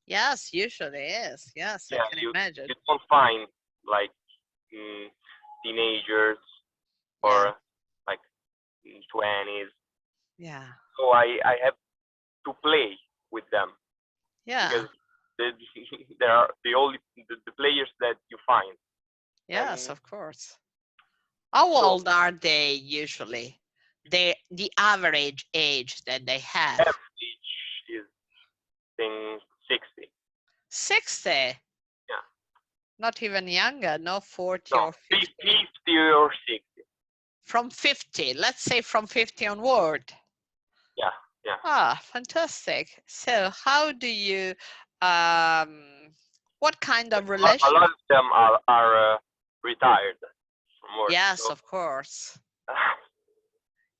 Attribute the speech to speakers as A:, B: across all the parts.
A: Yes, usually is. Yes, I
B: Yeah,
A: can imagine.
B: you don't find like mm, teenagers
A: Yeah,
B: or like 20s.
A: yeah,
B: So I have to play with them
A: yeah.
B: because they, they are the players that you find.
A: Yes,
B: And
A: of course. How
B: so
A: old are they usually? The average age that they have?
B: average is in 60.
A: 60,
B: Yeah.
A: not even younger, no 40
B: No,
A: or 50.
B: 50 or 60.
A: From 50, let's say from 50 onward.
B: Yeah, yeah.
A: Ah, fantastic. So how do you, what kind of
B: A
A: relation?
B: lot of them are retired from work.
A: Yes,
B: So
A: of course.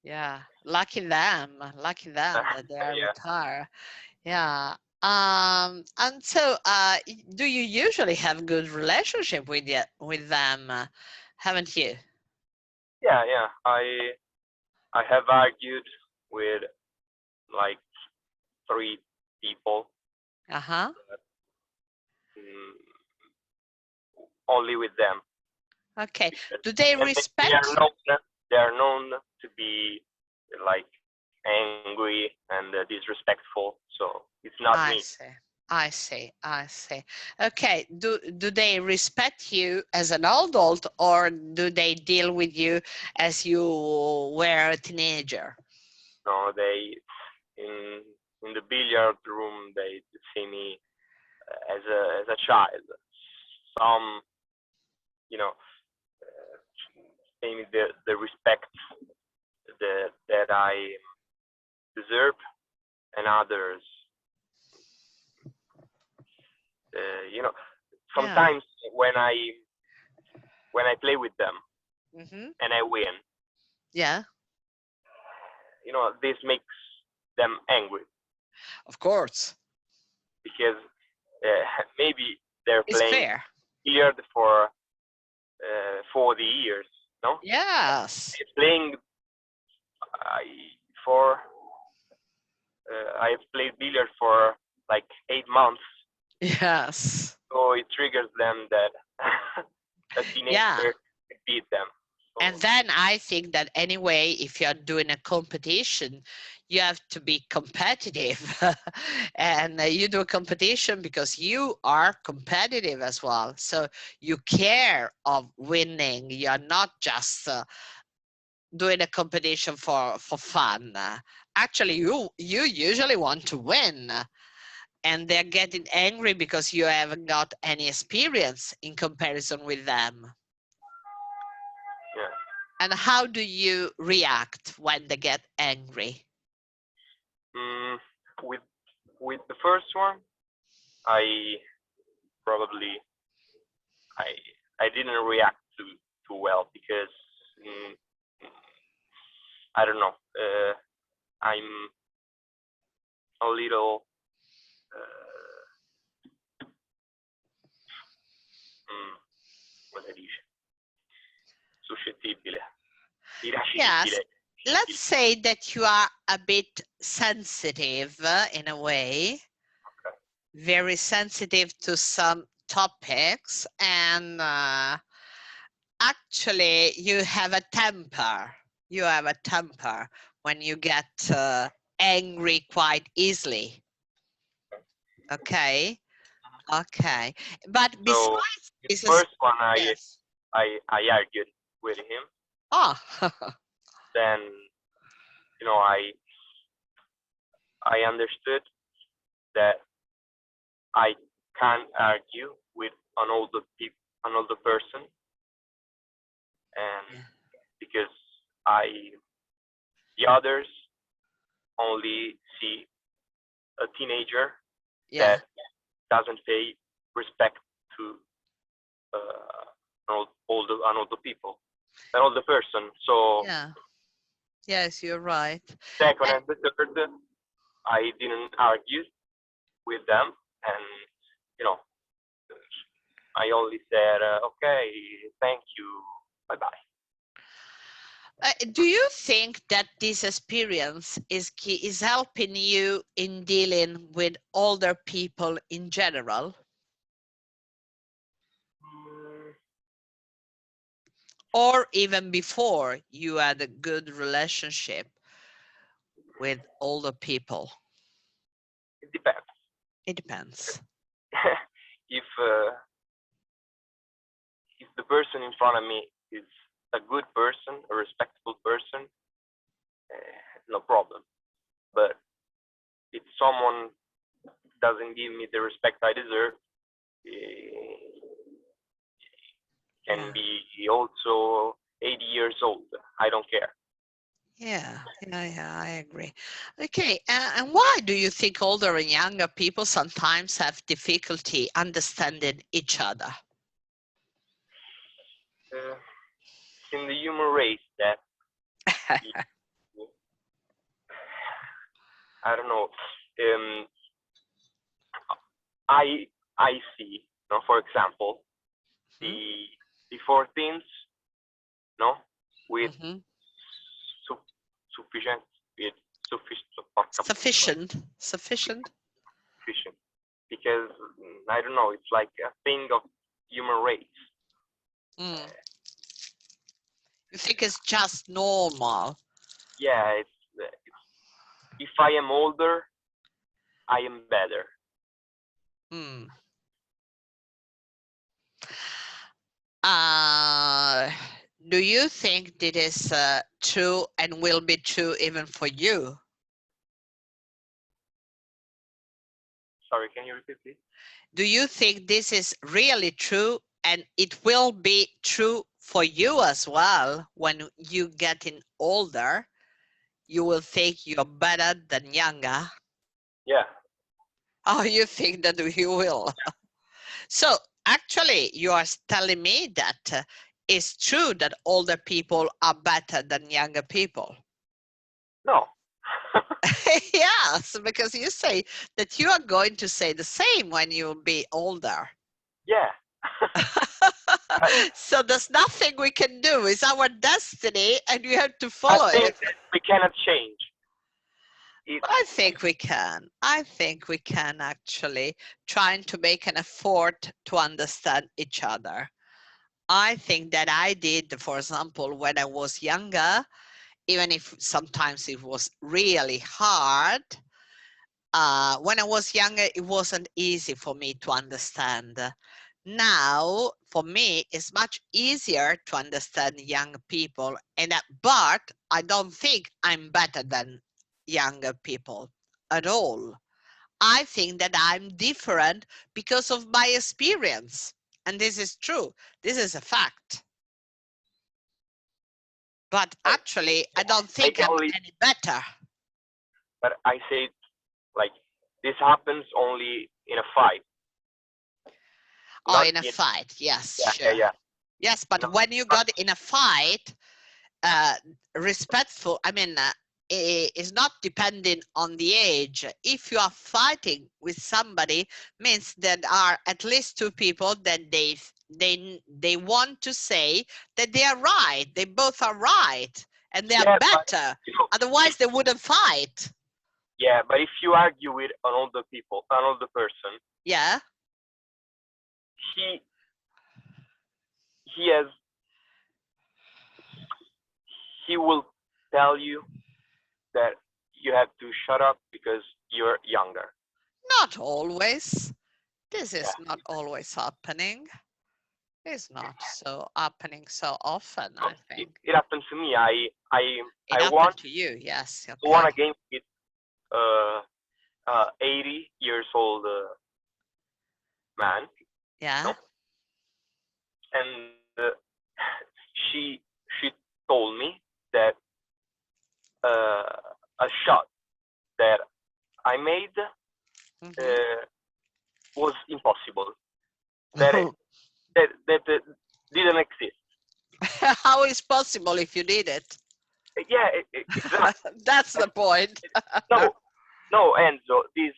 A: Yeah, lucky them that they are
B: yeah.
A: retired. Yeah. And so, do you usually have good relationship with them? Haven't you?
B: Yeah, yeah. I have argued with like three people,
A: Uh-huh.
B: mm, only with them
A: Okay.
B: because
A: Do they
B: and they are
A: respect?
B: known they are known to be like angry and disrespectful. So it's not
A: I
B: me.
A: see. I see. I see. Okay. Do they respect you as an adult, or do they deal with you as you were a teenager?
B: No, they in the billiard room they see me as a child. Some, you know, pay me the respect that I deserve, and others, you know,
A: Yeah.
B: sometimes when I play with them
A: Mm-hmm.
B: and I win,
A: Yeah.
B: this makes them angry
A: Of course.
B: because maybe they're
A: It's
B: playing
A: fair.
B: billiard for 40 years, no?
A: Yes.
B: They're playing I for I've played billiard for like 8 months,
A: Yes.
B: so it triggers them that a
A: Yeah.
B: teenager beat them.
A: And
B: So
A: then I think that anyway, if you're doing a competition, you have to be competitive. And you do a competition because you are competitive as well. So you care of winning. You're not just doing a competition for fun. Actually, you usually want to win. And they're getting angry because you haven't got any experience in comparison with them.
B: yeah.
A: And how do you react when they get angry?
B: Mm, with the first one, I probably I I didn't react too well because mm, I don't know. I'm a little come si dice, suscettibile,
A: Yes,
B: irascibile.
A: let's say that you are a bit sensitive in a way,
B: Okay.
A: very sensitive to some topics, and actually you have a temper. You have a temper when you get angry quite easily. Okay, okay. But
B: So
A: besides
B: the
A: this is,
B: first one,
A: yes.
B: I argued with him.
A: Oh,
B: Then I understood that I can't argue with an older person, and
A: yeah.
B: because the others only see a teenager
A: Yeah.
B: that doesn't pay respect to an older people, an older person. So
A: Yeah. Yes, you're right.
B: second
A: And
B: and the third, I didn't argue with them, and you know, I only said, okay, thank you, bye bye.
A: Do you think that this experience is helping you in dealing with older people in general?
B: Mm,
A: Or even before you had a good relationship with older people?
B: it depends.
A: It depends.
B: if if the person in front of me is a good person, a respectable person, no problem. But if someone doesn't give me the respect I deserve, can
A: Yeah.
B: be also 80 years old. I don't care.
A: Yeah, I agree. Okay, and why do you think older and younger people sometimes have difficulty understanding each other?
B: It's in the human race that I don't know. Um, I see, no, for example,
A: Hmm?
B: the 14th, no, with
A: Mm-hmm.
B: su sufficient, with
A: Sufficient, sufficient.
B: sufficient, because I don't know, it's like a thing of human race.
A: Mm. You think it's just normal?
B: Yeah, it's if I am older, I am better.
A: Mm. Uh, do you think that is true and will be true even for you?
B: Sorry, can you repeat, please?
A: Do you think this is really true and it will be true for you as well when you getting older? You will think you're better than younger.
B: Yeah.
A: Oh, you think that you will? So actually, you are telling me that it's true that older people are better than younger people.
B: No.
A: Yes, because you say that you are going to say the same when you'll be older.
B: Yeah. I,
A: So there's nothing we can do. It's our destiny and we have to
B: I
A: follow
B: think
A: it.
B: that we cannot change it.
A: I think we can. I think we can actually trying to make an effort to understand each other. I think that I did, for example, when I was younger, even if sometimes it was really hard, when I was younger, it wasn't easy for me to understand. Now, for me, it's much easier to understand young people, but I don't think I'm better than younger people at all. I think that I'm different because of my experience. And this is true. This is a fact. But
B: But
A: actually, I don't
B: I
A: think I'm
B: only,
A: any better.
B: but I say like this happens only in a fight,
A: Oh,
B: not
A: in a
B: in.
A: fight, yes,
B: Yeah, yeah,
A: sure.
B: yeah.
A: Yes, but
B: Not,
A: when you
B: not
A: got in a fight, uh, respectful, I mean, is not depending on the age. If you are fighting with somebody, means that are at least two people that they want to say that they are right. They both are right, and they are
B: yeah, but
A: better.
B: you know,
A: Otherwise, they wouldn't fight.
B: yeah, but if you argue with an older person,
A: Yeah.
B: he he has he will tell you that you have to shut up because you're younger.
A: Not always. This
B: Yeah,
A: is not always happening. It's not so happening so often,
B: so
A: I think.
B: it happened to me.
A: It
B: I won
A: happened to you, yes,
B: won
A: okay.
B: a game with 80 years old man,
A: Yeah.
B: no, and she she told me that a shot that I made
A: Mm-hmm.
B: was impossible. That didn't exist.
A: How is possible if you did it?
B: Yeah, exactly.
A: That's the point.
B: No, no, Enzo. This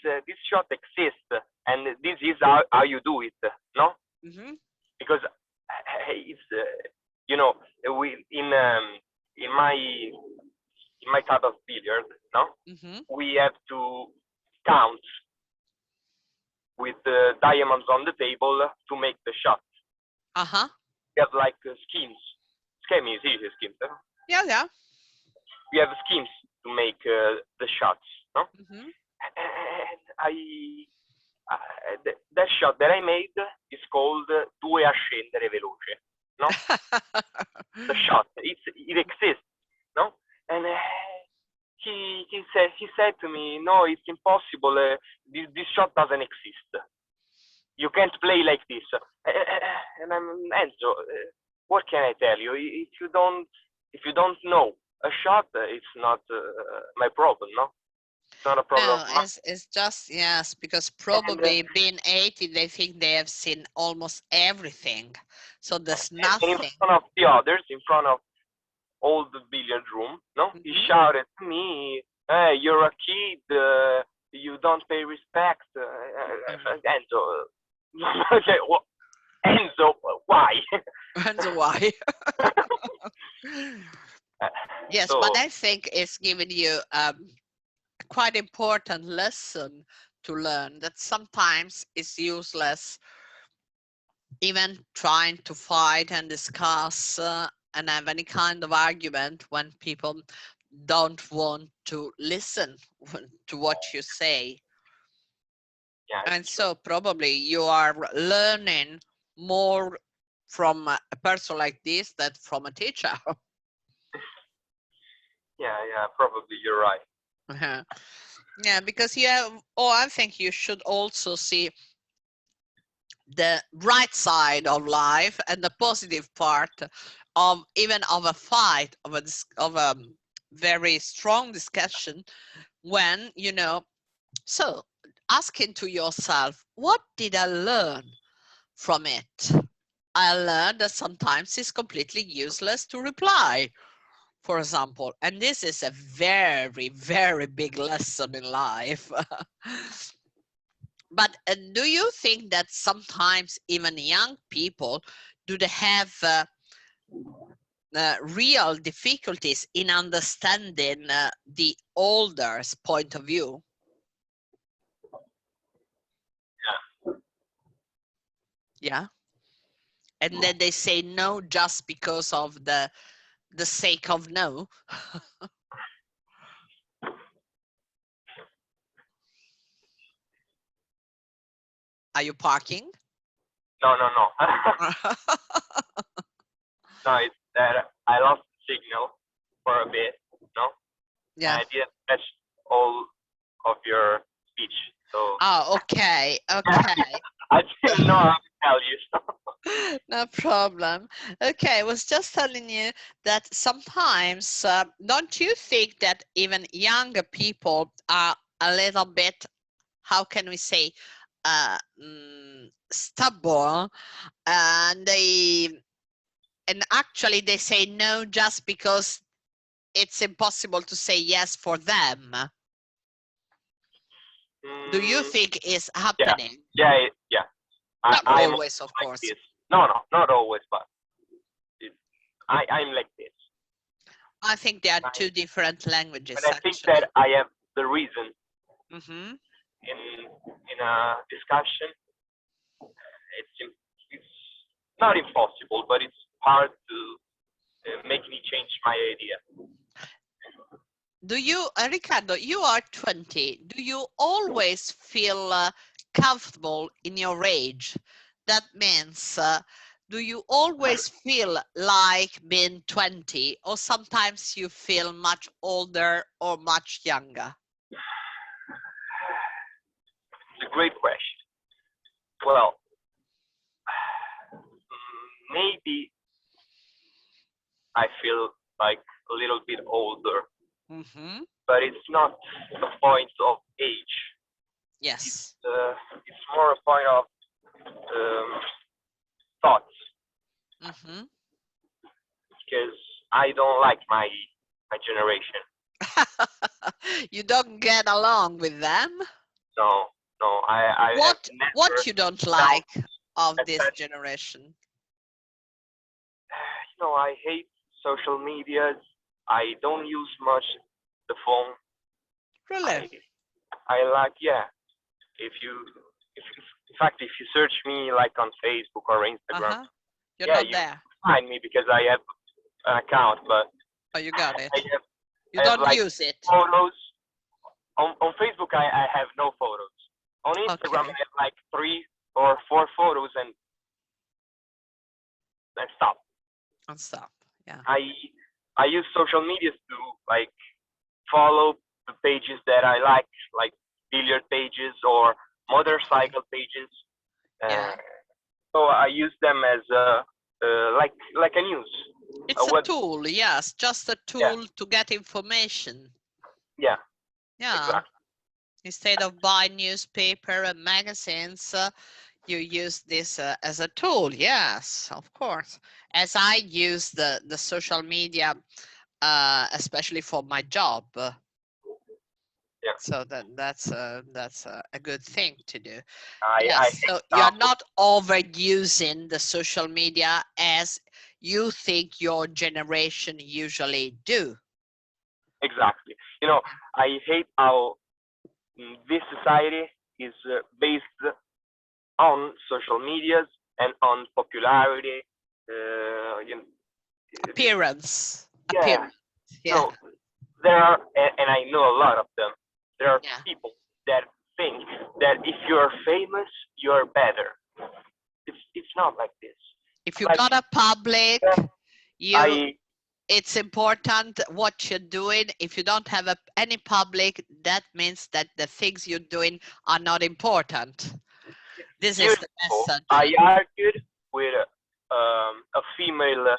B: shot exists, and this is how you do it. No,
A: Mm-hmm.
B: because it's you know we in my type of billiard, no, we have to count with the diamonds on the table to make the shot. We have like schemes. Schemi, sì, schemes.
A: Yeah, yeah.
B: We have schemes to make the shots, no? And that shot that I made is called due a scendere veloce, no? The shot, it exists, no? And he said to me, no, it's impossible. This shot doesn't exist. You can't play like this. And I'm Enzo. What can I tell you? If you don't know a shot, it's not my problem, no? It's not a problem.
A: No, it's just, yes, because probably being 80, they think they have seen almost everything. So there's nothing.
B: In front of the others, in front of all the billiard room, no? He shouted to me, hey, you're a kid, you don't pay respect. Enzo, okay, well, Enzo, why?
A: Enzo, why? Yes,
B: so,
A: but I think it's giving you quite important lesson to learn that sometimes it's useless even trying to fight and discuss and have any kind of argument when people don't want to listen to what you say.
B: yeah,
A: and so probably you are learning more from a person like this than from a teacher.
B: yeah, probably you're right.
A: Yeah, because I think you should also see the right side of life and the positive part of even of a fight, of a very strong discussion, when so asking to yourself, what did I learn from it? I learned that sometimes it's completely useless to reply, for example, and this is a very, very big lesson in life. But do you think that sometimes even young people, do they have real difficulties in understanding the older's point of view? Yeah. And then they say no just because of the sake of no. Are you parking?
B: No. No, it's that I lost the signal for a bit, no?
A: Yeah.
B: I didn't catch all of your speech, so.
A: Oh, okay.
B: I didn't know how to tell you.
A: No problem. Okay, I was just telling you that sometimes, don't you think that even younger people are a little bit, how can we say, stubborn, and actually they say no just because it's impossible to say yes for them? Do you think it's happening?
B: Yeah.
A: Not
B: I'm
A: always, of
B: like
A: course.
B: this. No, not always, but I'm like this.
A: I think there are two different languages.
B: But I think that I have the reason in a discussion. It's not impossible, but it's hard to make me change my idea.
A: Do you, Riccardo, you are 20. Do you always feel comfortable in your age? That means, do you always feel like being 20, or sometimes you feel much older or much younger?
B: It's a great question. Well, maybe I feel like a little bit older, but it's not a point of age.
A: Yes.
B: It's more a point of thoughts. Because I don't like my generation.
A: You don't get along with them?
B: No.
A: What you don't like of this generation?
B: I hate social medias. I don't use much the phone.
A: Really?
B: I like, yeah. If you, if in fact, if you search me like on Facebook or Instagram,
A: You're
B: yeah,
A: not
B: you
A: there.
B: find me because I have an account, but
A: Oh, you got it.
B: I have
A: You
B: I have
A: don't
B: like
A: use it.
B: photos. On Facebook, I have no photos. On Instagram,
A: Okay.
B: I have like 3 or 4 photos and stop.
A: And stop. Yeah.
B: I use social media to like follow the pages that I like billiard pages or
A: Okay.
B: motorcycle pages.
A: Yeah.
B: So I use them as like a news, a
A: It's a
B: web.
A: tool. Yes, just a
B: Yeah,
A: tool to get information.
B: yeah,
A: Yeah.
B: exactly.
A: Instead of buying newspaper and magazines, you use this as a tool. Yes, of course. As I use the social media, especially for my job.
B: Yeah,
A: So that's a good thing to do.
B: I
A: Yes.
B: hate
A: So
B: now.
A: you're not overusing the social media as you think your generation usually do.
B: Exactly. You know, I hate how this society is based on social medias and on popularity. You know,
A: Appearance.
B: yeah,
A: Appearance.
B: you
A: Yeah.
B: know, there are, and I know a lot of them. There are
A: Yeah.
B: people that think that if you're famous, you're better. It's not like this.
A: If you
B: Like
A: got a public, you
B: I
A: it's important what you're doing. If you don't have any public, that means that the things you're doing are not important. This is
B: years
A: the
B: ago,
A: message.
B: I argued with a female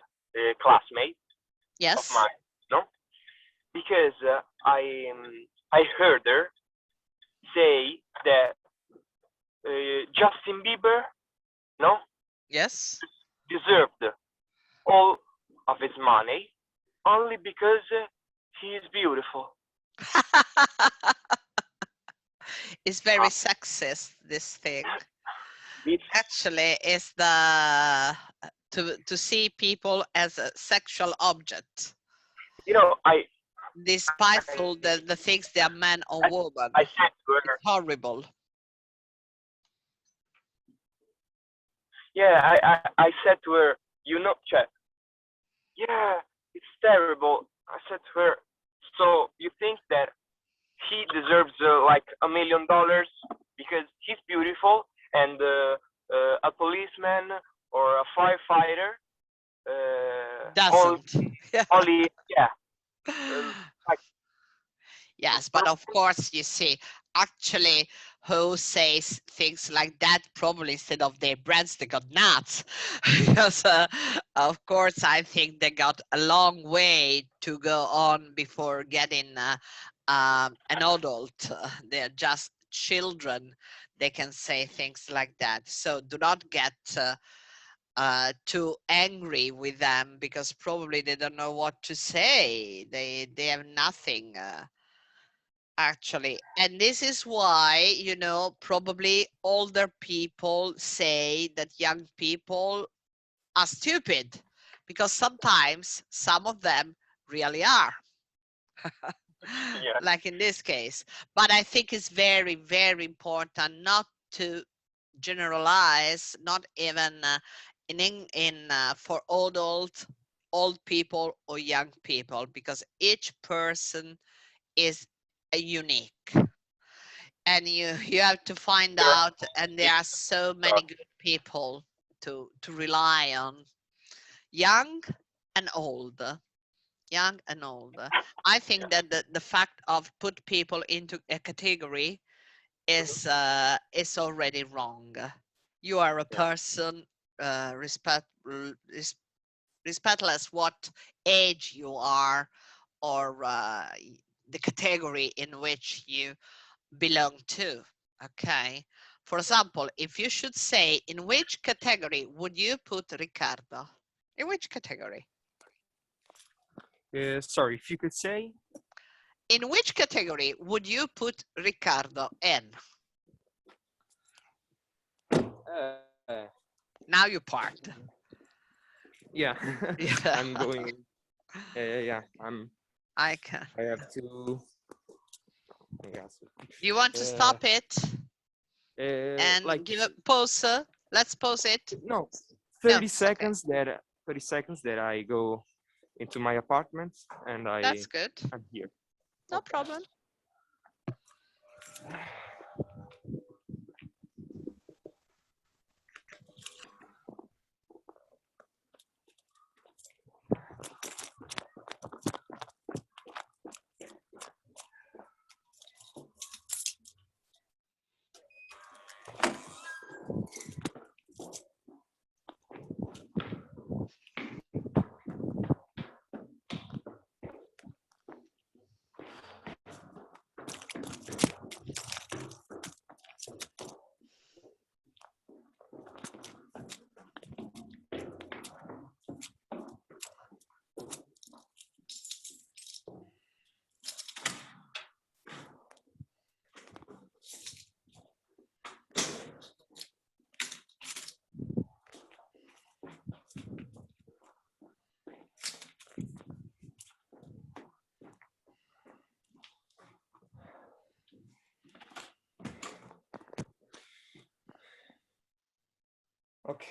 B: classmate of
A: Yes.
B: mine, no, because I heard her say that Justin Bieber, no,
A: Yes.
B: deserved all of his money only because he is beautiful.
A: It's very
B: Uh,
A: sexist, this thing.
B: it's
A: Actually, it's the to see people as a sexual object,
B: you know
A: despite
B: I,
A: the things they are man or
B: I
A: woman.
B: I said to
A: It's
B: her,
A: horrible.
B: yeah, I said to her, you know, Chet, yeah, it's terrible. I said to her, so you think that he deserves like $1 million because he's beautiful and a policeman or a firefighter
A: Doesn't.
B: only yeah like
A: Yes, but of course, you see, actually, who says things like that probably instead of their brands, they got nuts. Because, of course, I think they got a long way to go on before getting an adult. They're just children. They can say things like that. So do not get too angry with them because probably they don't know what to say. They have nothing. Actually, and this is why, you know, probably older people say that young people are stupid, because sometimes some of them really are.
B: yeah
A: Like in this case. But I think it's very, very important not to generalize, not even for old people or young people, because each person is unique, and you have to find out, and there are so many good people to rely on, young and old. Young and old. I think that the fact of put people into a category is already wrong. You are a
B: yeah
A: person, respectless what age you are, or the category in which you belong to. Okay. For example, if you should say, in which category would you put Riccardo? In which category?
C: Sorry, if you could say.
A: In which category would you put Riccardo in?
C: Uh,
A: Now you part.
C: yeah,
A: Yeah.
C: I'm going. Yeah, I'm
A: I can.
C: I have to. Yes.
A: You want to stop it and
C: Like
A: give a pause? Let's pause it.
C: no,
A: No,
C: 30
A: it's okay.
C: seconds that 30 seconds that I go into my apartment and
A: That's good.
C: I'm here.
A: No
C: Okay.
A: problem.
C: Okay.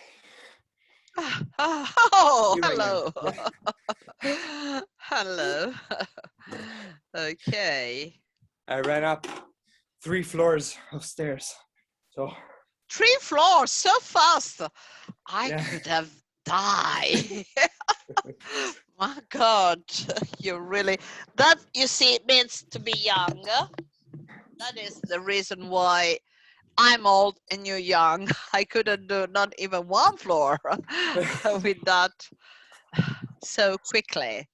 A: Oh,
C: Here I am.
A: hello. Hello. Okay.
C: I ran up 3 floors of stairs. So
A: 3 floors so fast. I
C: yeah.
A: could have died. My God, you really, that you see means to be young. That is the reason why I'm old and you're young. I couldn't do not even 1 floor with that so quickly.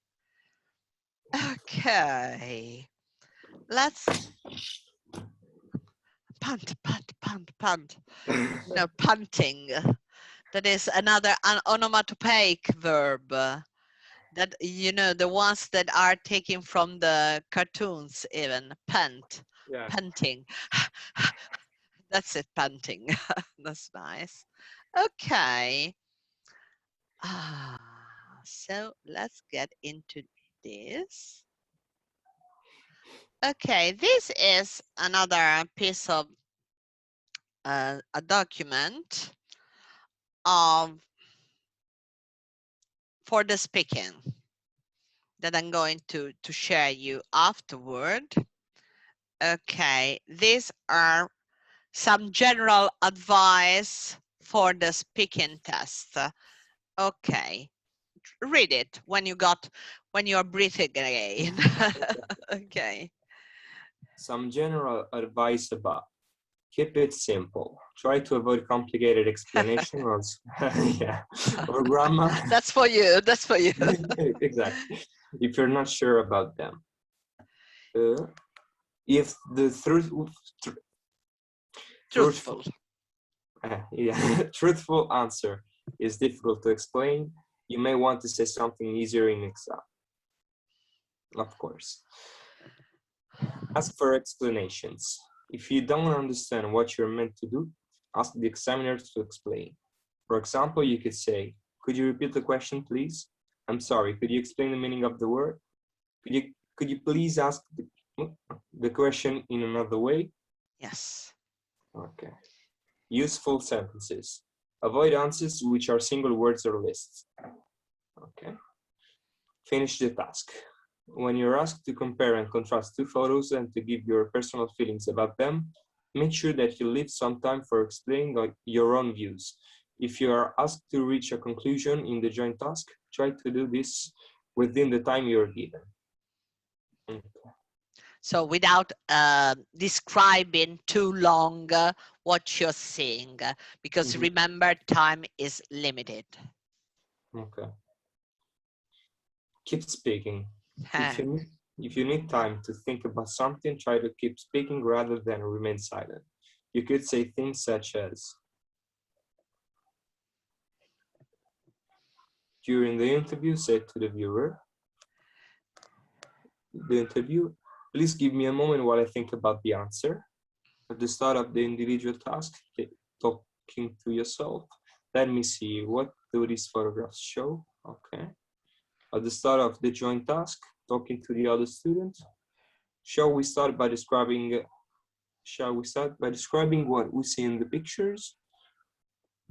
A: Okay, let's punt. No, punting. That is another onomatopoeic verb. That, you know, the ones that are taken from the cartoons, even punt,
C: Yeah.
A: punting. That's it, punting. That's nice. Okay. So let's get into this. Okay, this is another piece of a document of for the speaking that I'm going to share you afterward. Okay, these are some general advice for the speaking test. Okay, read it when you're breathing again. Okay.
C: Some general advice about keep it simple. Try to avoid complicated explanations yeah, or grammar.
A: That's for you. That's for you.
C: Exactly. If you're not sure about them. If the
A: Truthful.
C: truthful answer is difficult to explain, you may want to say something easier in exam. Of course. Ask for explanations. If you don't understand what you're meant to do, ask the examiner to explain. For example, you could say, could you repeat the question, please? I'm sorry, could you explain the meaning of the word? Could you please ask the question in another way?
A: Yes.
C: Okay. Useful sentences. Avoid answers which are single words or lists. Okay. Finish the task. When you're asked to compare and contrast 2 photos and to give your personal feelings about them, make sure that you leave some time for explaining your own views. If you are asked to reach a conclusion in the joint task, try to do this within the time you're given. Okay.
A: So without describing too long what you're seeing, because remember, time is limited.
C: Okay. Keep speaking. If you need time to think about something, try to keep speaking rather than remain silent. You could say things such as, during the interview, say to the viewer, please give me a moment while I think about the answer. At the start of the individual task, talking to yourself, let me see, what do these photographs show? Okay. At the start of the joint task, talking to the other student, shall we start by describing what we see in the pictures?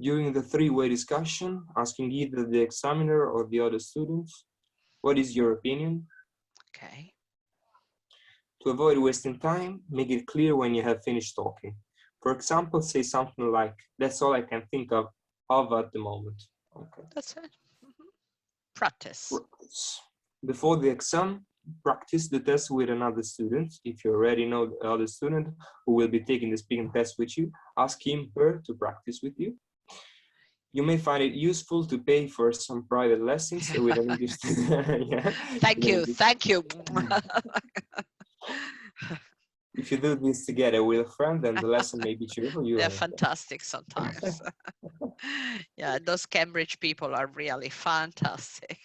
C: During the three-way discussion, asking either the examiner or the other students, what is your opinion?
A: Okay.
C: To avoid wasting time, make it clear when you have finished talking. For example, say something like, that's all I can think of at the moment. Okay.
A: That's it. Practice.
C: Before the exam, practice the test with another student. If you already know the other student who will be taking the speaking test with you, ask him or her to practice with you. You may find it useful to pay for some private lessons with an English student. Yeah.
A: Thank you. Thank you.
C: If you do this together with a friend, then the lesson may be cheaper for you.
A: They're fantastic sometimes. Yeah, those Cambridge people are really fantastic.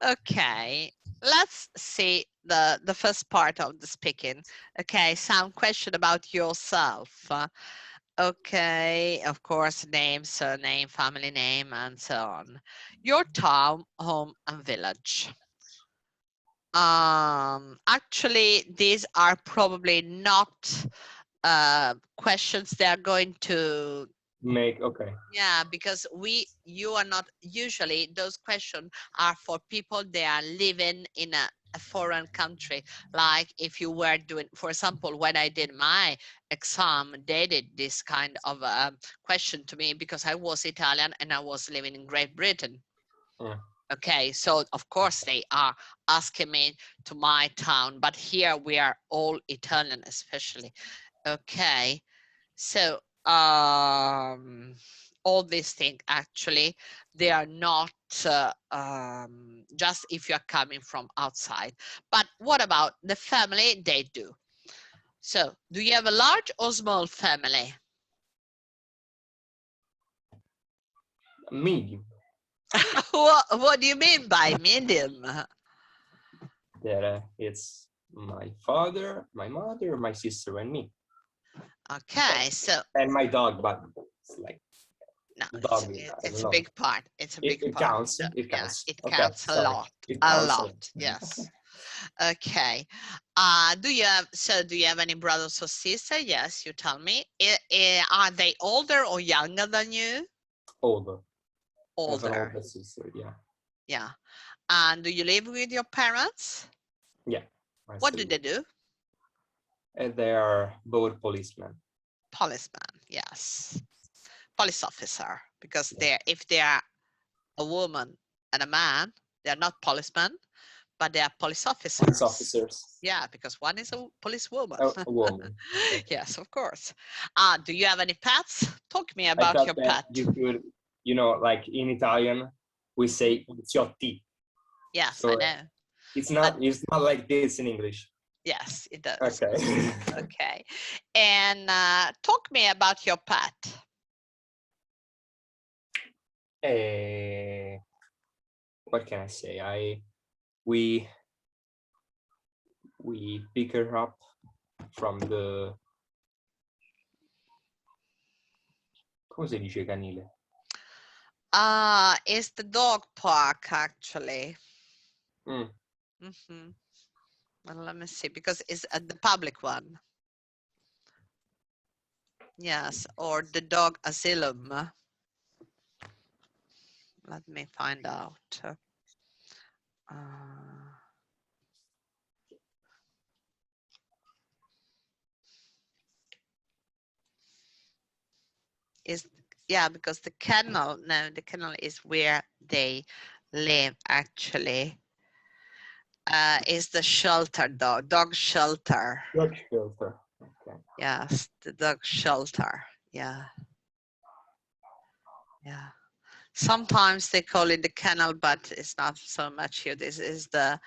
A: Okay, let's see the first part of the speaking. Okay, some question about yourself. Okay, of course, name, surname, family name, and so on. Your town, home, and village. Actually, these are probably not questions they are going to
C: Make, okay.
A: yeah, because you are not usually, those questions are for people they are living in a foreign country. Like if you were doing, for example, when I did my exam, they did this kind of question to me because I was Italian and I was living in Great Britain.
C: Yeah.
A: Okay, so of course they are asking me to my town, but here we are all Italian, especially. Okay, so all these things actually, they are not just if you're coming from outside. But what about the family? They do. So do you have a large or small family?
C: Medium.
A: What do you mean by medium?
C: That it's my father, my mother, my sister, and me.
A: Okay, so
C: and my dog, but it's like
A: no,
C: dog.
A: it's a big part. It's a big
C: it
A: part.
C: counts.
A: So,
C: It
A: yeah,
C: counts.
A: it
C: Okay,
A: counts a
C: sorry.
A: lot.
C: It
A: A
C: counts
A: lot. Yes. Okay. Do you have any brothers or sisters? Yes, you tell me. Are they older or younger than you?
C: Older. I have an
A: Older.
C: older sister. Yeah.
A: Yeah. And do you live with your parents?
C: Yeah.
A: What do they do?
C: And they are both policemen.
A: Policeman. Yes. Police officer. Because if they are a woman and a man, they are not policemen, but they are police officers.
C: Police officers.
A: Yeah, because one is a police woman.
C: A woman. Okay.
A: Yes, of course. Do you have any pets? Talk to me about your pet.
C: You could, like in Italian, we say poliziotti.
A: Yes,
C: so
A: I know.
C: It's not like this in English.
A: Yes, it does.
C: Okay.
A: Okay. And talk to me about your pet.
C: What can I say? We pick her up from the, come si dice canile?
A: It's the dog park actually.
C: Mm.
A: Well, let me see, because it's the public one. Yes, or the dog asylum. Let me find out. Yeah, because the kennel is where they live actually. Is the shelter dog shelter.
C: Dog shelter. Okay.
A: Yes, the dog shelter. Yeah. Yeah. Sometimes they call it the kennel, but it's not so much here. This is the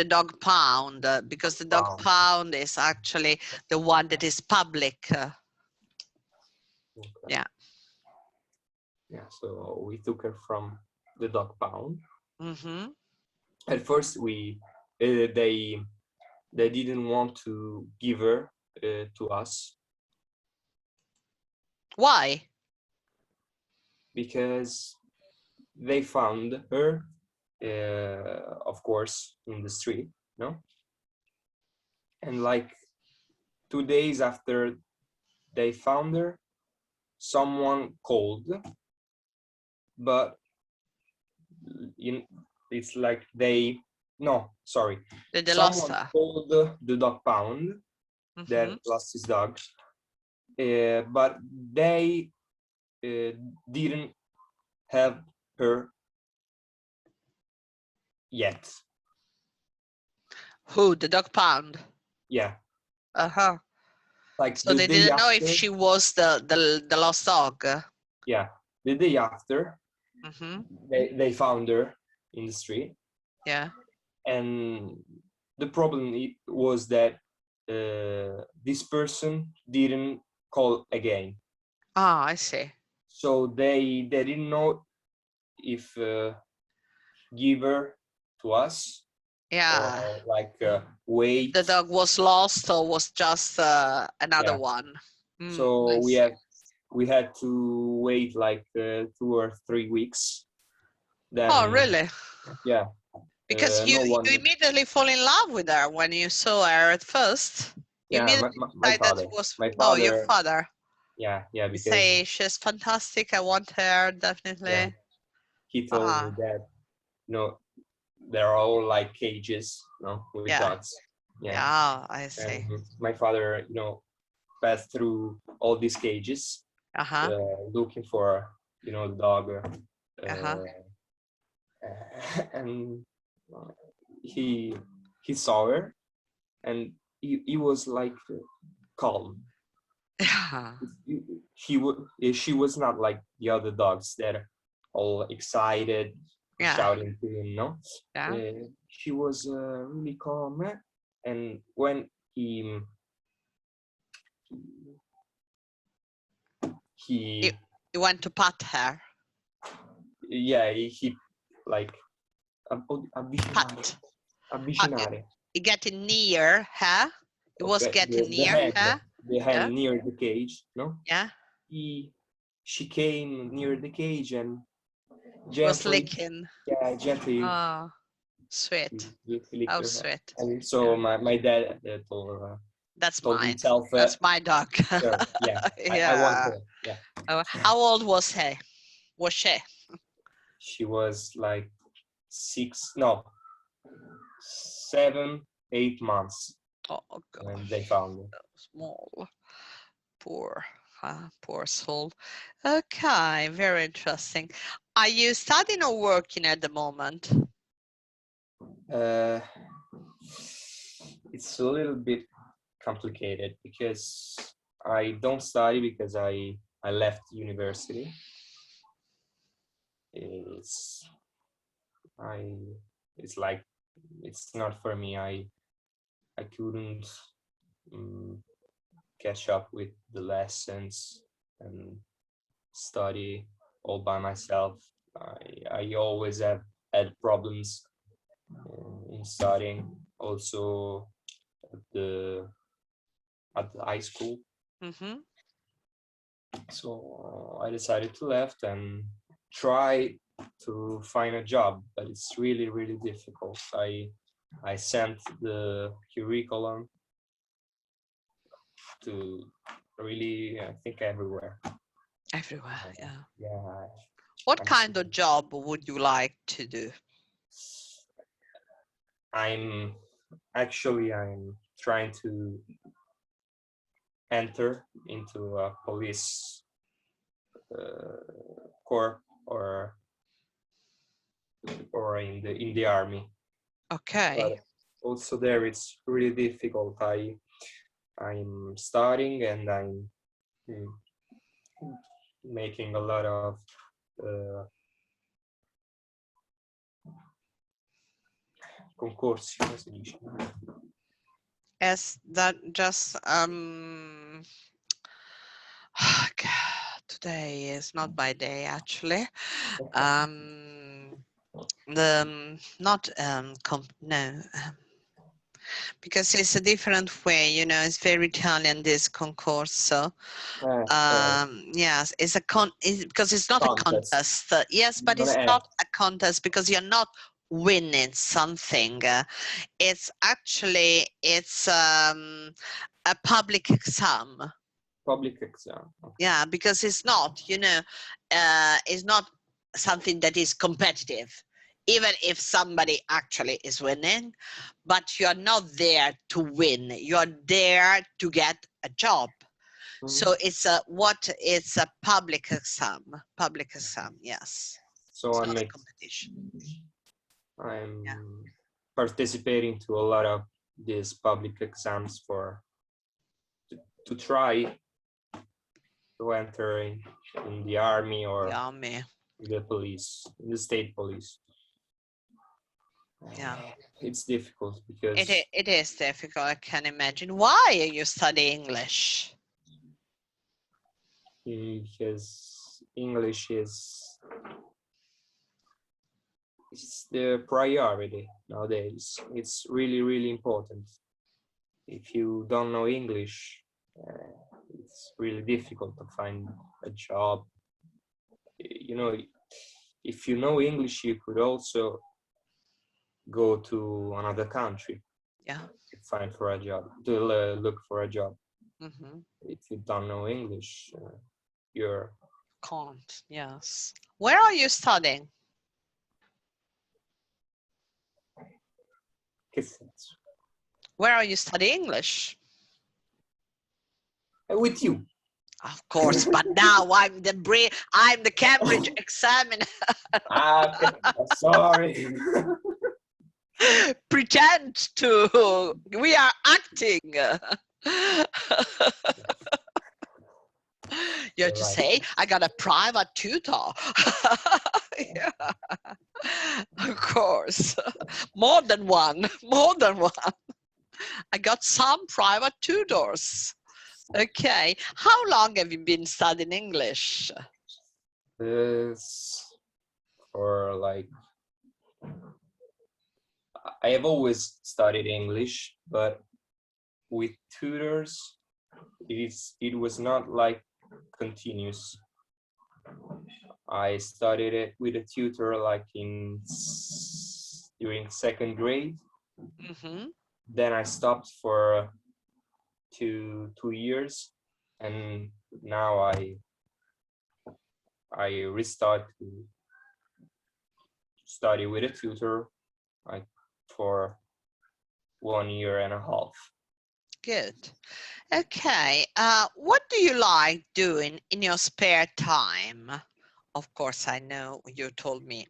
A: dog pound, because the dog pound is actually the one that is public. Okay. Yeah.
C: Yeah, so we took her from the dog pound.
A: Mm-hmm.
C: At first, they didn't want to give her to us.
A: Why?
C: Because they found her of course, in the street, no? And like 2 days after they found her, someone called, but it's like no, sorry.
A: They lost
C: Someone
A: her.
C: called the dog pound that lost his dog, but they didn't have her yet.
A: Who? The dog pound?
C: Yeah.
A: Uh-huh.
C: Like
A: So
C: the
A: they
C: day
A: didn't know if
C: after,
A: she was the lost dog.
C: yeah, the day after, they found her in the street.
A: Yeah.
C: And the problem was that this person didn't call again.
A: Ah, I see.
C: So they didn't know if give her to us,
A: Yeah.
C: or like wait.
A: The dog was lost or was just another
C: Yeah.
A: one.
C: So we had to wait like 2 or 3 weeks. Then,
A: oh, really?
C: Yeah.
A: Because
C: no
A: you
C: one.
A: immediately fall in love with her when you saw her at first. You
C: Yeah,
A: immediately
C: my
A: decided that
C: father.
A: was
C: My
A: oh, your
C: father.
A: father.
C: Yeah,
A: You
C: because
A: say she's fantastic. I want her definitely.
C: yeah, he told me that they're all like cages, with
A: Yeah.
C: dogs.
A: Yeah, I see.
C: And my father, passed through all these cages, looking for, the dog. And he saw her, and he was like calm.
A: Yeah.
C: She was not like the other dogs that are all excited,
A: Yeah.
C: shouting to him. No,
A: Yeah.
C: she was really calm, and when he
A: You went to pat her.
C: yeah, he like
A: Pat.
C: avvicinare.
A: Getting near her. It was
C: Okay,
A: getting
C: the
A: near
C: hand,
A: her.
C: the hand
A: Yeah.
C: near the cage. No.
A: Yeah.
C: She came near the cage and
A: She was
C: gently,
A: licking.
C: gently.
A: Oh, sweet.
C: licked
A: How
C: her.
A: sweet.
C: And so my dad
A: That's
C: told
A: mine.
C: himself,
A: That's my dog.
C: yeah,
A: Yeah.
C: I want her. Yeah.
A: How old was he? Was she?
C: She was like 7, 8 months.
A: Oh God.
C: When they found her.
A: Small. Poor soul. Okay, very interesting. Are you studying or working at the moment?
C: It's a little bit complicated because I don't study because I left university. It's like it's not for me. I couldn't catch up with the lessons and study all by myself. I always have had problems in studying, also at the high school. So I decided to left and try to find a job, but it's really, really difficult. I sent the curriculum to really, I think, everywhere.
A: Everywhere, yeah.
C: Yeah.
A: What kind of job would you like to do?
C: I'm trying to enter into a police corps or in the army.
A: Okay.
C: But also there it's really difficult. I'm studying and I'm making a lot of concorsi, come si dice?
A: Yes, that just today is not my day actually. Because it's a different way, it's very Italian, this concorso. Yes, it's because it's not
C: contest.
A: a contest. Yes, but it's not a contest because you're not winning something. It's actually, it's a public exam.
C: Public exam. Okay.
A: Yeah, because it's not, you know, it's not something that is competitive, even if somebody actually is winning, but you're not there to win. You're there to get a job. So it's it's a public exam. Public exam, yes.
C: So
A: It's
C: I
A: not a
C: make,
A: competition.
C: I'm
A: Yeah.
C: participating to a lot of these public exams for to try to enter in the army or
A: Yummy.
C: the police, the state police.
A: Yeah.
C: It's difficult because
A: It is difficult, I can imagine. Why are you studying English?
C: because English is it's the priority nowadays. It's really, really important. If you don't know English, it's really difficult to find a job. You know, if you know English, you could also go to another country.
A: Yeah.
C: To find for a job, to look for a job. If you don't know English, you're
A: Can't, yes. Where are you studying? Where are you studying English?
C: With you.
A: Of course, but now I'm the Cambridge examiner.
C: Okay. Sorry.
A: Pretend to. We are acting. You have to say, I got a private tutor. Yeah. Of course. More than one. More than one. I got some private tutors. Okay. How long have you been studying English?
C: For like, I have always studied English, but with tutors, it was not like continuous. I studied it with a tutor like during second grade. Then I stopped for two years, and now I restart to study with a tutor like for 1.5 years.
A: Good. Okay. What do you like doing in your spare time? Of course, I know you told me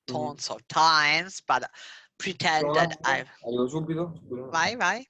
A: tons of times, but pretend that I've...
C: Arrivo subito.
A: Vai, vai.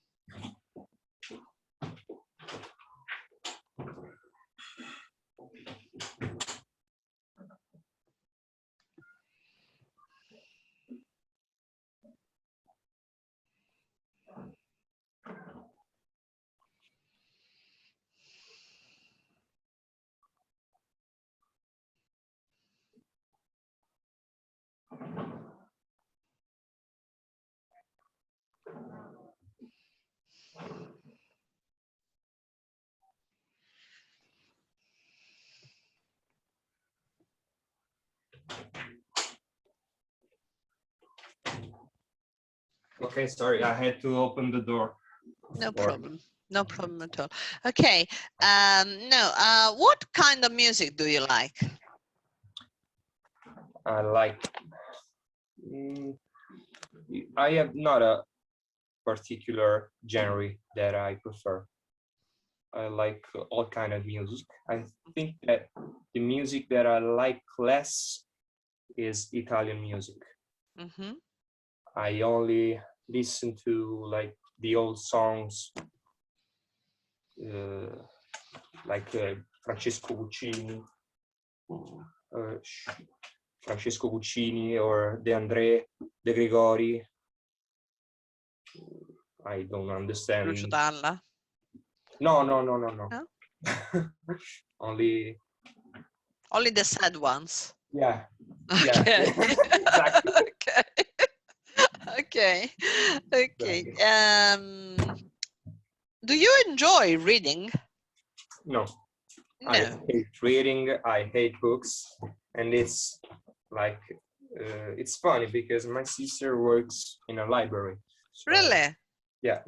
C: Okay, sorry, I had to open the door.
A: No problem. No problem at all. Okay. What kind of music do you like?
C: I like. I have not a particular genre that I prefer. I like all kind of music. I think that the music that I like less is Italian music. I only listen to like the old songs, like Francesco Guccini, or De André, De Gregori. I don't understand.
A: Lucio Dalla?
C: No. Only
A: the sad ones.
C: Yeah.
A: Okay.
C: Exactly.
A: Okay. Do you enjoy reading?
C: No.
A: No.
C: I hate reading. I hate books, and it's like it's funny because my sister works in a library. So,
A: Really?
C: yeah.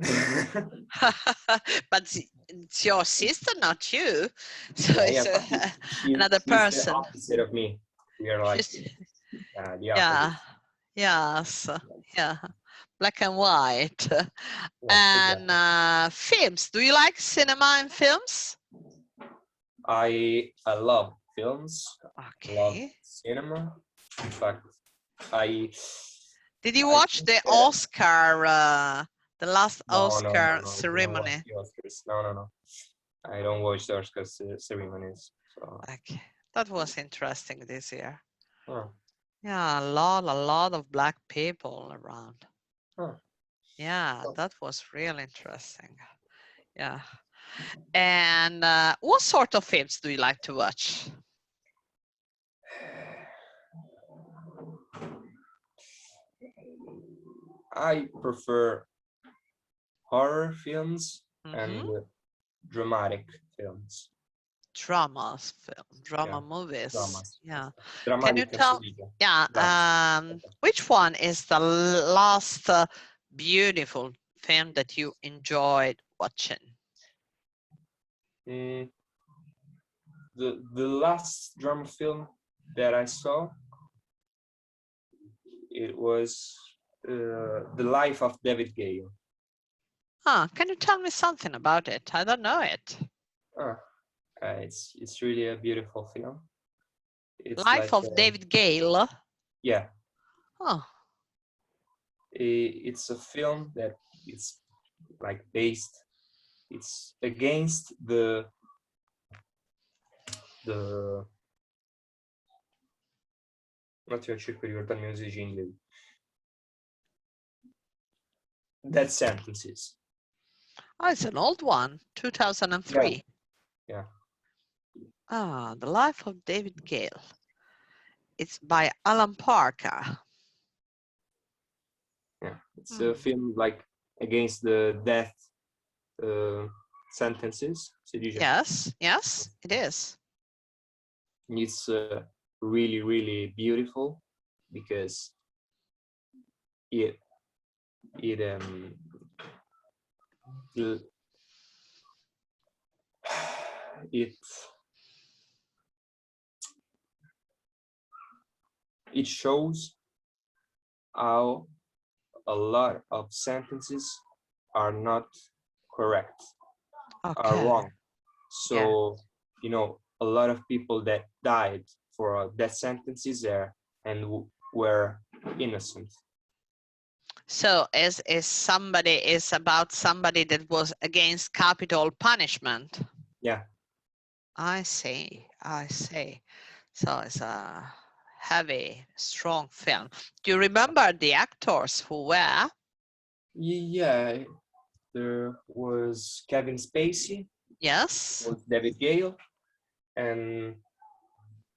A: But it's your sister, not you. So
C: Yeah,
A: it's
C: yeah, but
A: another
C: she's the
A: person.
C: opposite of me. We are like
A: She's,
C: the opposite.
A: yeah, yes, yeah, black and white.
C: Yeah,
A: And
C: exactly.
A: films. Do you like cinema and films?
C: I love films, love
A: Okay.
C: cinema. In fact, I
A: Did you
C: I
A: watch
C: think
A: the
C: that
A: Oscar, the last
C: no,
A: Oscar
C: I do not watch
A: ceremony?
C: the Oscars. No. I don't watch the Oscars ceremonies. So,
A: Okay, that was interesting this year.
C: oh,
A: Yeah, a lot of black people around.
C: oh.
A: Yeah,
C: Oh.
A: that was really interesting. Yeah. And what sort of films do you like to watch?
C: I prefer horror films
A: Mm-hmm.
C: and dramatic films.
A: Drama
C: Yeah,
A: movies.
C: dramas.
A: Yeah. Can you
C: Drammatica si
A: tell?
C: dice.
A: Yeah.
C: Drama.
A: Which one is the last beautiful film that you enjoyed watching?
C: Mm, the last drama film that I saw, it was The Life of David Gale.
A: Can you tell me something about it? I don't know it.
C: Ah, it's really a beautiful film. It's
A: Life
C: like
A: of David Gale.
C: yeah,
A: Oh,
C: it's a film that it's like based. It's against the un attimo cerco di ricordarmi come si dice in inglese. Death sentences.
A: oh, it's an old one, 2003.
C: Yeah.
A: The Life of David Gale. It's by Alan Parker.
C: Yeah, it's a film like against the death sentences. Si dice.
A: Yes, it is.
C: It's really, really beautiful because it l- it shows how a lot of sentences are not correct, are
A: Okay.
C: wrong. So, you know, a lot of people that died for death sentences there and were innocent.
A: So is about somebody that was against capital punishment?
C: Yeah.
A: I see. So it's a heavy, strong film. Do you remember the actors who were?
C: Yeah, there was Kevin Spacey,
A: Yes.
C: was David Gale, and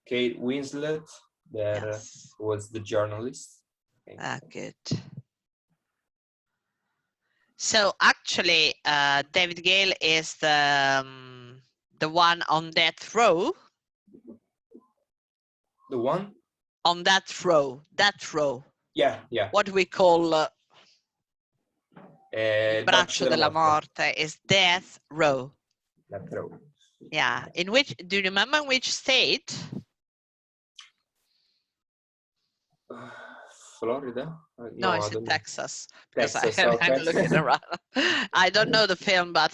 C: Kate Winslet, that
A: Yes.
C: was the journalist.
A: Good. So actually, David Gale is the one on death row.
C: The one?
A: On that row.
C: Yeah.
A: What we call il
C: Braccio
A: braccio della morte is death row.
C: Death row.
A: Yeah. In which, do you remember in which state?
C: Florida?
A: No,
C: I
A: it's in
C: don't know.
A: Texas. Because
C: Texas,
A: I'm
C: okay.
A: looking around. I don't know the film, but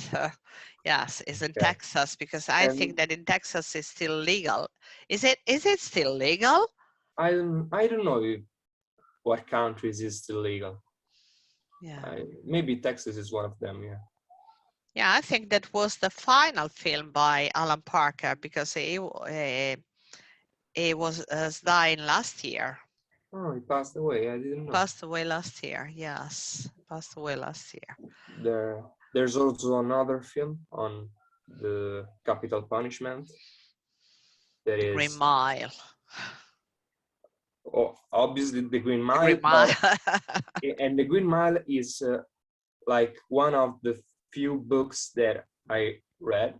A: yes, it's in
C: Okay.
A: Texas because I think that in Texas it's still legal. Is it still legal?
C: I don't know what countries is still legal.
A: Yeah.
C: Maybe Texas is one of them. Yeah.
A: Yeah, I think that was the final film by Alan Parker because he was dying last year.
C: Oh, he passed away. I didn't know.
A: Passed away last year. Yes, passed away last year.
C: There's also another film on the capital punishment. That
A: The
C: is
A: Green Mile.
C: Obviously the Green Mile.
A: Green Mile.
C: And the Green Mile is like one of the few books that I read.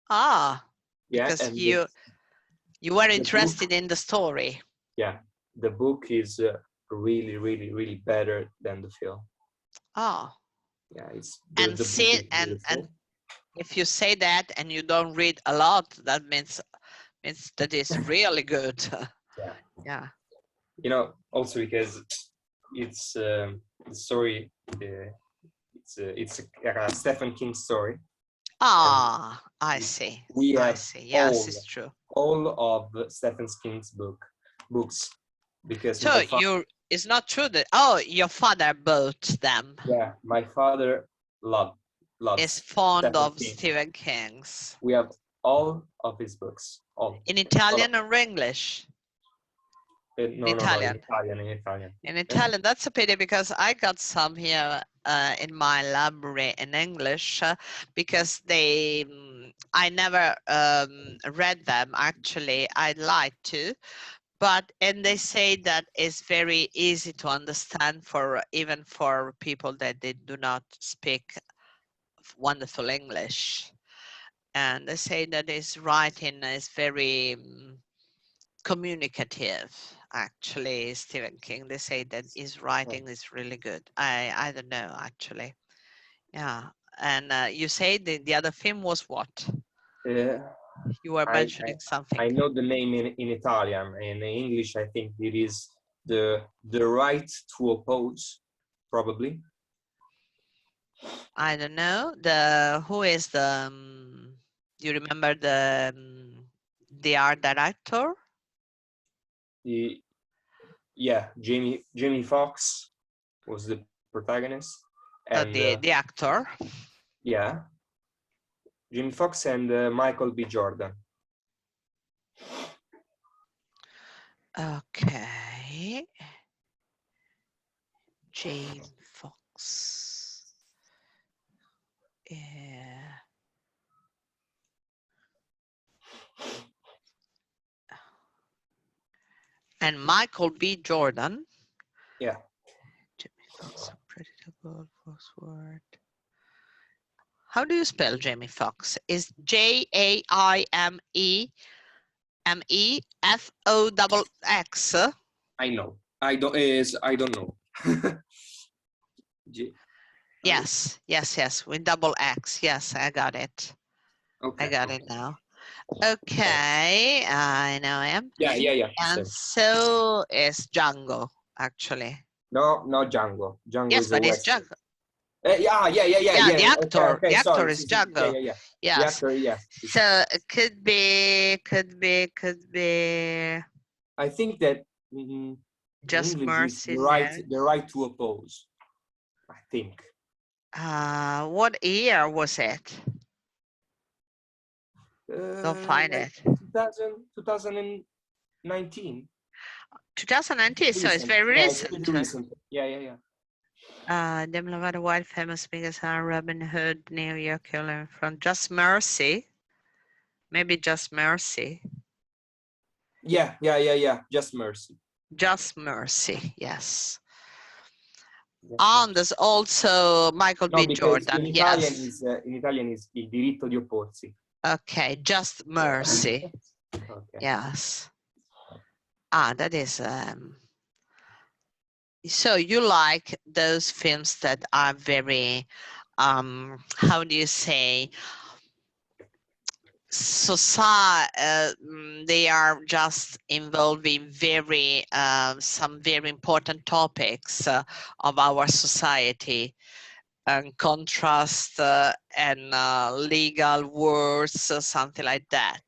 A: Ah,
C: Yeah,
A: because
C: and
A: you were
C: the
A: interested
C: book,
A: in the story.
C: yeah, the book is really, really, really better than the film.
A: Oh,
C: Yeah, it's
A: and
C: the book
A: see,
C: is beautiful.
A: and if you say that and you don't read a lot, that means that it's really good.
C: Yeah.
A: Yeah.
C: You know, also because it's the story. It's a Stephen King story.
A: Ah, I see.
C: We
A: I
C: have
A: see. Yes, it's true.
C: all of Stephen King's books because
A: So it's not true that, oh, your father bought them.
C: yeah, my father loves
A: Is fond
C: Stephen
A: of
C: King.
A: Stephen King's.
C: We have all of his books. All.
A: In Italian or English?
C: No,
A: In
C: in
A: Italian.
C: Italian.
A: In Italian, that's a pity because I got some here in my library in English because I never read them actually. I'd like to, and they say that it's very easy to understand even for people that they do not speak wonderful English. And they say that his writing is very communicative. Actually, Stephen King, they say that his writing is really good. I don't know actually. Yeah. And you say the other film was what? You were mentioning something.
C: I know the name in Italian. In English, I think it is the right to oppose, probably.
A: I don't know. Who is you remember the art director?
C: Yeah, Jamie Foxx was the protagonist, and
A: The actor.
C: yeah, Jamie Foxx and Michael B. Jordan.
A: Okay. Jamie Foxx. Yeah. And Michael B. Jordan.
C: Yeah.
A: Jamie Foxx, unpredictable password. How do you spell Jamie Foxx? Is JAIMEFOXX?
C: I know. I don't know.
A: Yes, with double X. Yes, I got it.
C: Okay.
A: I got it now. Okay, I know him.
C: Yeah.
A: And so is Django, actually.
C: No, Django. Django
A: Yes,
C: is a
A: but it's
C: Western.
A: Django.
C: Yeah.
A: The actor.
C: Okay.
A: The actor
C: Sorry.
A: is Django.
C: Yeah.
A: Yes.
C: The actor, yeah.
A: So it could be.
C: I think that
A: Just
C: English
A: Mercy.
C: is the right to oppose. I think.
A: What year was it? Don't find
C: Like
A: it.
C: 2019.
A: 2019. So it's very
C: Yeah,
A: recent.
C: it's pretty recent. Yeah.
A: Demi Lovato, wild famous because Robin Hood, New York Killer from Just Mercy. Maybe Just Mercy.
C: Yeah. Just Mercy.
A: Just Mercy, yes. And there's also Michael B. Jordan,
C: in
A: yes.
C: Italian is il diritto di opporsi.
A: Okay, Just Mercy.
C: Okay.
A: Yes. That is so you like those films that are very how do you say, they are just involving some very important topics of our society, and contrast and legal words, something like that.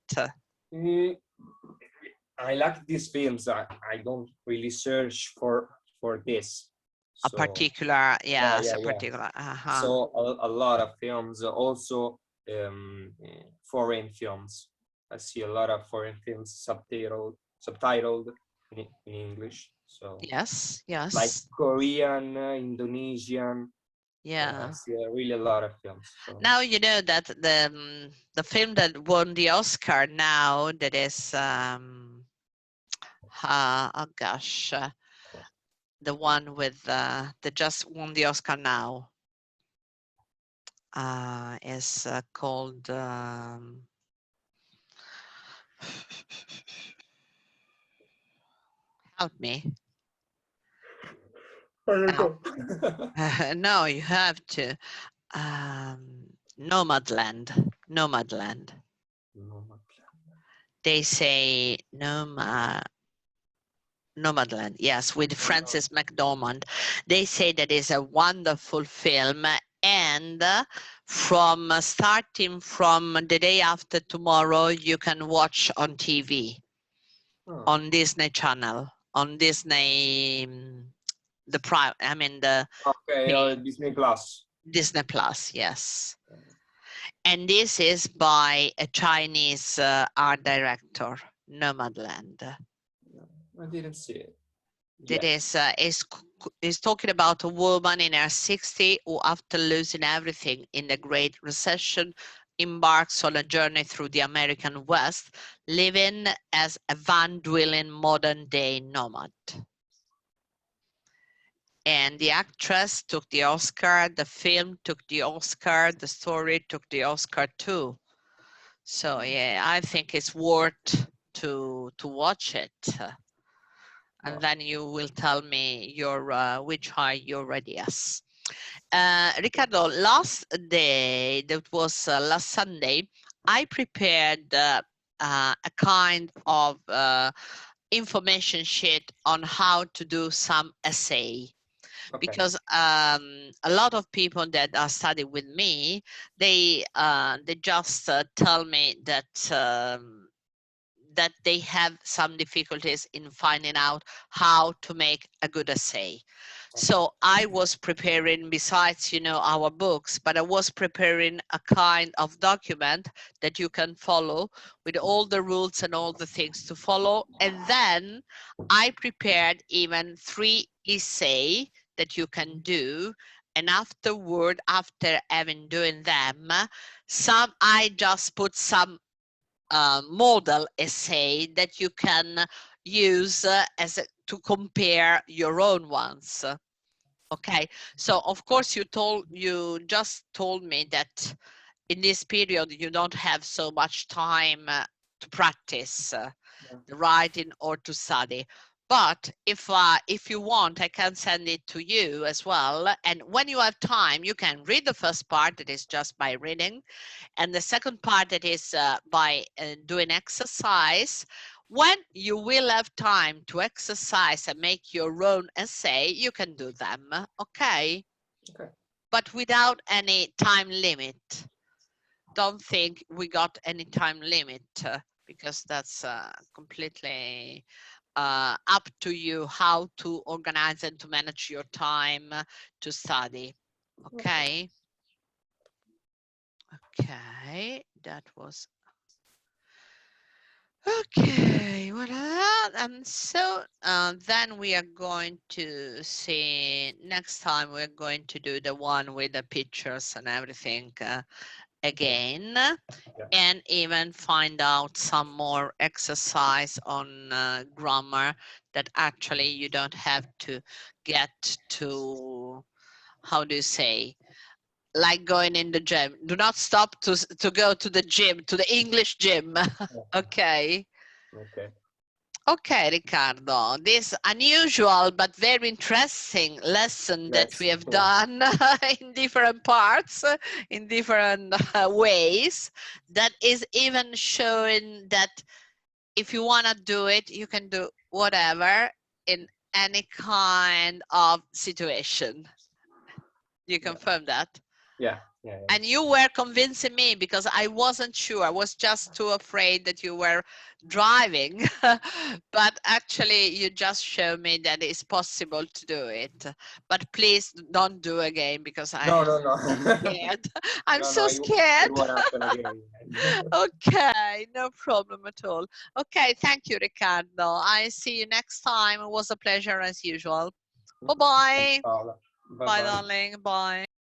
C: I like these films. I don't really search for this.
A: A particular, yes,
C: yeah.
A: a particular.
C: So a lot of films, also foreign films. I see a lot of foreign films subtitled in English. So
A: Yes.
C: like Korean, Indonesian.
A: Yeah.
C: I see really a lot of films. So.
A: Now you know that the film that won the Oscar now, that is oh gosh, the one with that just won the Oscar now, is called Help me.
C: Help.
A: No, you have to. Nomadland. Nomadland. They say Nomadland. Yes, with Frances McDormand. They say that is a wonderful film, and from starting from the day after tomorrow, you can watch on TV, on Disney Channel, on Disney, the Prime. I mean the
C: Okay, Disney Plus.
A: Disney Plus. Yes. And this is by a Chinese art director, Nomadland.
C: I didn't see it.
A: That is talking about a woman in her 60s who, after losing everything in the Great Recession, embarks on a journey through the American West, living as a van-dwelling modern-day nomad. And the actress took the Oscar, the film took the Oscar, the story took the Oscar too. So yeah, I think it's worth to watch it. And then you will tell me your which are your ideas. Riccardo, last day, that was last Sunday, I prepared a kind of information sheet on how to do some essay. Okay. Because a lot of people that are studying with me, they just tell me that that they have some difficulties in finding out how to make a good essay. So I was preparing, besides, you know, our books, but I was preparing a kind of document that you can follow with all the rules and all the things to follow. And then I prepared even 3 essays that you can do. And afterward, after having doing them, I just put some model essay that you can use to compare your own ones. Okay, so of course you just told me that in this period you don't have so much time to practice the writing or to study. But if you want, I can send it to you as well. And when you have time, you can read the first part, that is just by reading. And the second part, that is by doing exercise. When you will have time to exercise and make your own essay, you can do them, okay? Okay. But without any time limit. Don't think we got any time limit because that's completely up to you how to organize and to manage your time to study, okay? Okay, that was okay. Well, and so then we are going to see next time. We're going to do the one with the pictures and everything again, and even find out some more exercise on grammar that actually you don't have to get to. How do you say? Like going in the gym. Do not stop to go to the gym, to the English gym. Okay. Okay. Okay, Riccardo, this unusual but very interesting lesson that we have done in different parts, in different ways, that is even showing that if you want to do it, you can do whatever in any kind of situation. You confirm that? Yeah. And you were convincing me because I wasn't sure. I was just too afraid that you were driving. But actually, you just showed me that it's possible to do it. But please don't do again because I'm scared. I'm so scared. It won't happen again. Okay, no problem at all. Okay, thank you, Riccardo. I see you next time. It was a pleasure as usual. Bye-bye. Bye, darling. Bye.